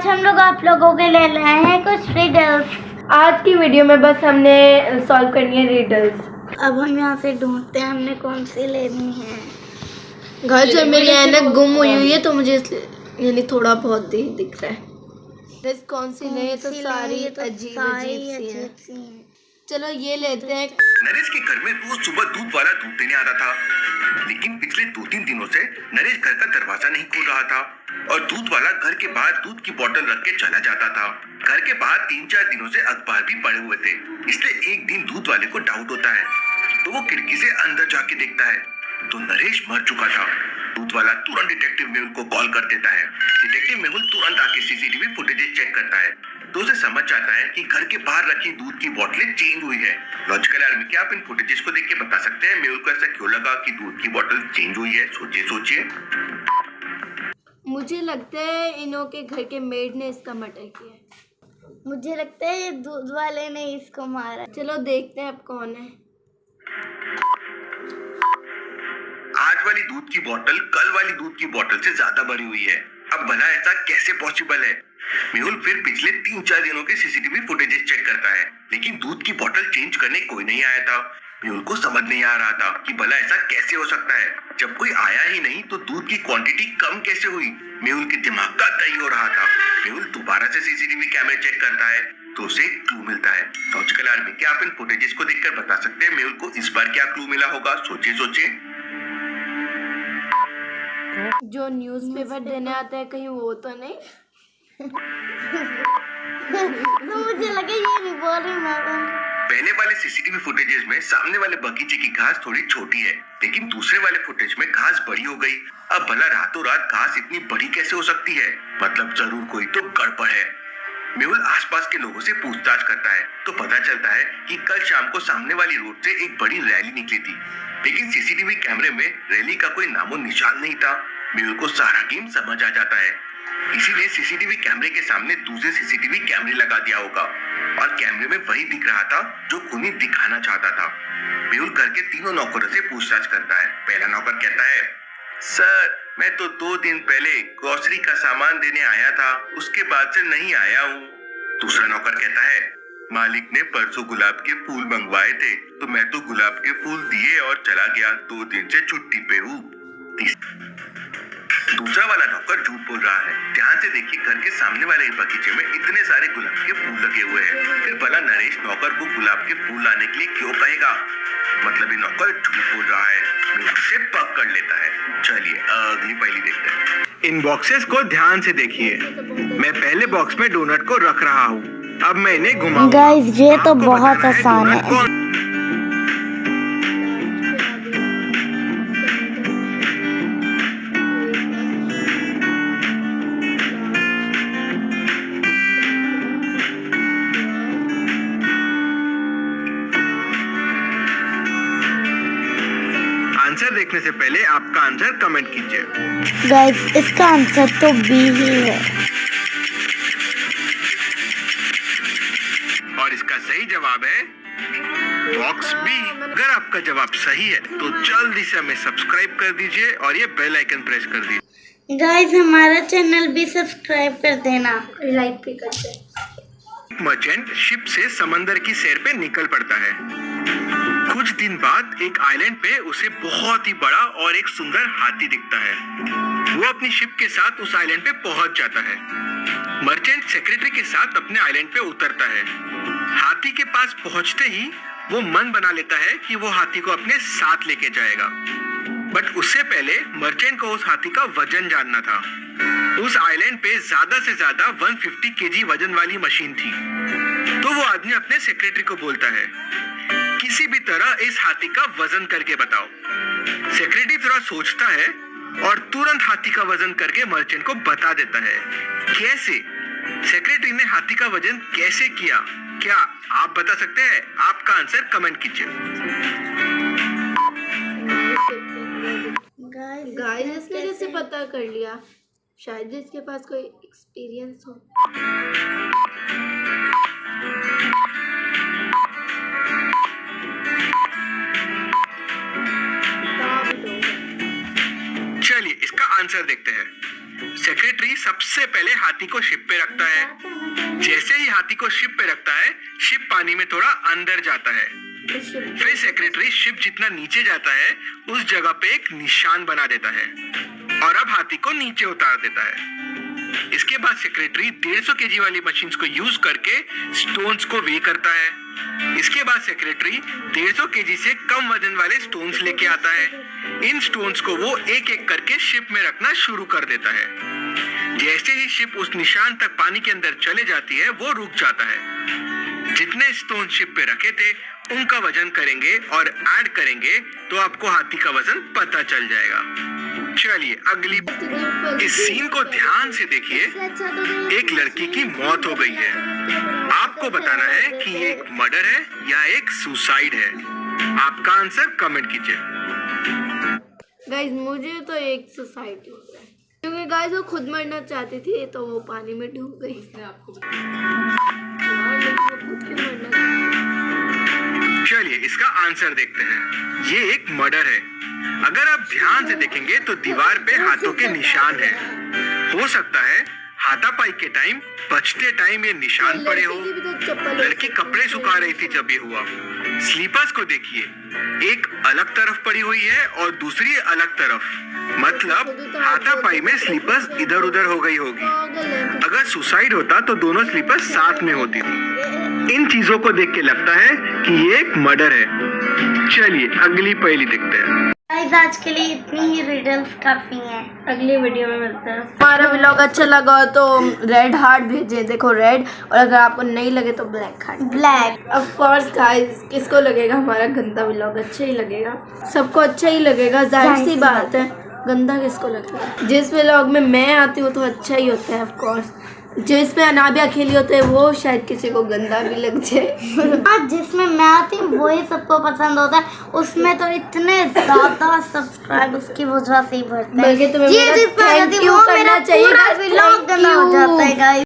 आज हम लोग आप लोगों के लिए लाए हैं कुछ रिडल्स। आज की वीडियो में बस हमने सॉल्व करनी है रिडल्स। अब हम यहाँ से ढूंढते हैं हमने कौन सी लेनी है। घर से मेरी ऐनक गुम हुई है तो मुझे यानी थोड़ा बहुत ही दिख रहा है। कौन सी नहीं, तो सारी अजीब अजीब सी हैं। चलो ये लेते हैं। नरेश के घर में रोज सुबह दूध वाला दूध देने आता था, लेकिन पिछले 2-3 दिनों से नरेश घर का दरवाजा नहीं खोल रहा था और दूध वाला घर के बाहर दूध की बोतल रख के चला जाता था। घर के बाहर 3-4 दिनों से अखबार भी पड़े हुए थे, इसलिए एक दिन दूध वाले को डाउट होता है तो वो खिड़की से अंदर जाके देखता है तो नरेश मर चुका था। दूध वाला तुरंत डिटेक्टिव मेहुल को कॉल कर देता है। डिटेक्टिव मेहुल तुरंत आके सीसीटीवी फुटेजेस चेक करता है तो उसे समझ आता है कि घर के बाहर रखी दूध की बोतलें चेंज हुई है। लॉजिकल आर्मी, क्या आप इन फुटेजेस को देख के बता सकते हैं मेहुल को ऐसा क्यों लगा कि दूध की बोतल चेंज हुई है? सोचिए। मुझे लगता है इन्हों के घर के मेड ने इसका मर्डर किया। मुझे लगता है ये दूध वाले ने इसको मारा। चलो देखते हैं अब कौन है। आज वाली दूध की बोतल कल वाली दूध की बोतल से ज्यादा भरी हुई है। अब भला ऐसा कैसे पॉसिबल है? मेहुल फिर पिछले 3-4 दिनों के सीसीटीवी फुटेजेस चेक करता है, लेकिन दूध की बोतल चेंज करने कोई नहीं आया था। मेहुल को समझ नहीं आ रहा था कि भला ऐसा कैसे हो सकता है। जब कोई आया ही नहीं तो दूध की क्वांटिटी कम कैसे हुई? मेहुल के दिमाग का दही हो रहा था। मेहुल दोबारा से सीसीटीवी कैमरे चेक करता है तो उसे क्लू मिलता है। लॉजिकल आर्मी, क्या आप इन फुटेजेस को देखकर बता सकते हैं मेहुल को इस बार क्या क्लू मिला होगा? सोचिए। जो न्यूज़पेपर देने आता है कहीं वो तो नहीं? तो मुझे लगा ये नहीं बोल रही मैं। पहले वाले सीसीटीवी फुटेजेस में सामने वाले बगीचे की घास थोड़ी छोटी है, लेकिन दूसरे वाले फुटेज में घास बड़ी हो गई। अब भला रातों रात घास इतनी बड़ी कैसे हो सकती है? मतलब जरूर कोई तो गड़बड़ है। मेहुल आसपास के लोगों से पूछताछ करता है तो पता चलता है कि कल शाम को सामने वाली रोड से एक बड़ी रैली निकली थी, लेकिन सीसीटीवी कैमरे में रैली का कोई नामो निशान नहीं था। मेहुल को सारा गेम समझ आ जाता है, इसीलिए सीसीटीवी कैमरे के सामने दूसरे सीसीटीवी कैमरे लगा दिया होगा और कैमरे में वही दिख रहा था जो खूनी दिखाना चाहता था। मेहुल घर के तीनों नौकरों से पूछताछ करता है। पहला नौकर कहता है, सर मैं तो 2 दिन पहले ग्रोसरी का सामान देने आया था, उसके बाद से नहीं आया हूँ। दूसरा नौकर कहता है, मालिक ने परसों गुलाब के फूल मंगवाए थे तो मैं तो गुलाब के फूल दिए और चला गया, 2 दिन से छुट्टी पे हूँ। दूसरा वाला नौकर झूठ बोल रहा है। ध्यान से देखिए, घर के सामने वाले बगीचे में इतने सारे गुलाब के फूल लगे हुए हैं, फिर भला नरेश नौकर को गुलाब के फूल लाने के लिए क्यों कहेगा? मतलब ये नौकर झूठ बोल रहा है। मेहुल से पकड़ लेता है। चलिए अगली पहेली देखते हैं। इन बॉक्सेस को ध्यान से देखिए। मैं पहले बॉक्स में डोनट को रख रहा हूँ, अब मैं इन्हें घुमाऊंगा। गाइस ये तो बहुत आसान है। आंसर देखने से पहले आपका आंसर कमेंट कीजिए। गाइस इसका आंसर तो बी ही है और इसका सही जवाब है बॉक्स बी। अगर आपका जवाब सही है तो जल्दी से हमें सब्सक्राइब कर दीजिए और ये बेल आइकन प्रेस कर दीजिए। गाइस हमारा चैनल भी सब्सक्राइब कर देना, लाइक भी कर दे। मर्चेंट शिप से समंदर की सैर पे निकल पड़ता है। कुछ दिन बाद एक आइलैंड पे उसे बहुत ही बड़ा और एक सुंदर हाथी दिखता है। वो अपनी शिप के साथ उस आइलैंड पे पहुंच जाता है। मर्चेंट सेक्रेटरी के साथ अपने आइलैंड पे उतरता है। हाथी के पास पहुंचते ही वो मन बना लेता है कि वो हाथी को अपने साथ लेके जाएगा, बट उससे पहले मर्चेंट को उस हाथी का वजन जानना था। उस आइलैंड पे ज्यादा से ज्यादा 150 केजी वजन वाली मशीन थी, तो वो आदमी अपने सेक्रेटरी को बोलता है, किसी भी तरह इस हाथी का वजन करके बताओ। सेक्रेटरी थोड़ा सोचता है और तुरंत हाथी का वजन करके मर्चेंट को बता देता है। कैसे? सेक्रेटरी ने हाथी का वजन कैसे किया? क्या आप बता सकते हैं? आपका आंसर कमेंट कीजिए। गाइस इसने कैसे पता कर लिया? शायद इसके पास कोई एक्सपीरियंस हो। चलिए इसका आंसर देखते हैं। सेक्रेटरी सबसे पहले हाथी को शिप पे रखता है। जैसे ही हाथी को शिप पे रखता है, शिप पानी में थोड़ा अंदर जाता है। फिर सेक्रेटरी शिप जितना नीचे जाता है उस जगह पे एक निशान बना देता है और अब हाथी को नीचे उतार देता है। इसके बाद सेक्रेटरी 150 केजी वाली मशीन को यूज करके स्टोन्स को वे करता है। इसके बाद सेक्रेटरी 150 केजी से कम वजन वाले स्टोन्स लेके आता है। इन स्टोन्स को वो एक एक करके शिप में रखना शुरू कर देता है। जैसे ही शिप उस निशान तक पानी के अंदर चले जाती है, वो रुक जाता है। जितने स्टोन शिप पे रखे थे उनका वजन करेंगे और ऐड करेंगे तो आपको हाथी का वजन पता चल जाएगा। चलिए अगली, इस सीन को ध्यान से देखिए। एक लड़की की मौत हो गई है। आपको बताना है कि ये एक मर्डर है या एक सुसाइड है। आपका आंसर कमेंट कीजिए। गाइस मुझे तो एक सुसाइड लग रहा है, क्योंकि गाइस वो खुद मरना चाहती थी तो वो पानी में डूब गई। चलिए इसका आंसर देखते हैं। ये एक मर्डर है। अगर आप ध्यान से देखेंगे तो दीवार पे हाथों के निशान हैं। हो सकता है हाथापाई के टाइम, बचते टाइम ये निशान पड़े हो। लड़की कपड़े सुखा रही थी जब ये हुआ। स्लीपर्स को देखिए, एक अलग तरफ पड़ी हुई है और दूसरी अलग तरफ, मतलब हाथापाई में स्लीपर्स इधर उधर हो गई होगी। अगर सुसाइड होता तो दोनों स्लीपर्स साथ में होती थी। इन चीजों को देख के लगता है कि ये एक मर्डर है। चलिए अगली पहेली देखते हैं। गाइस आज के लिए इतनी ही रिडल्स काफी हैं। अगली वीडियो में मिलते हैं। हमारा व्लॉग अच्छा लगा तो रेड हार्ट भेजें, देखो रेड, और अगर आपको नहीं लगे तो black heart. Black of course guys, किसको लगेगा हमारा गंदा व्लॉग अच्छा ही लगेगा? सबको अच्छा ही लगेगा, जाहिर सी बात है। गंदा किसको लगेगा? जिस व्लॉग में मैं आती हूँ तो अच्छा ही होता है ऑफ कोर्स। जिसमें अनाबिया खेली होते हैं वो शायद किसी को गंदा भी लग जाए। जिसमें मैं आती हूँ वही सबको पसंद होता है। उसमें तो इतने ज्यादा सब्सक्राइब उसकी वजह से ही बढ़ते हैं। बल्कि तुम्हें मेरा थैंक यू करना चाहिए। व्लॉग गंदा हो जाता है गाइस।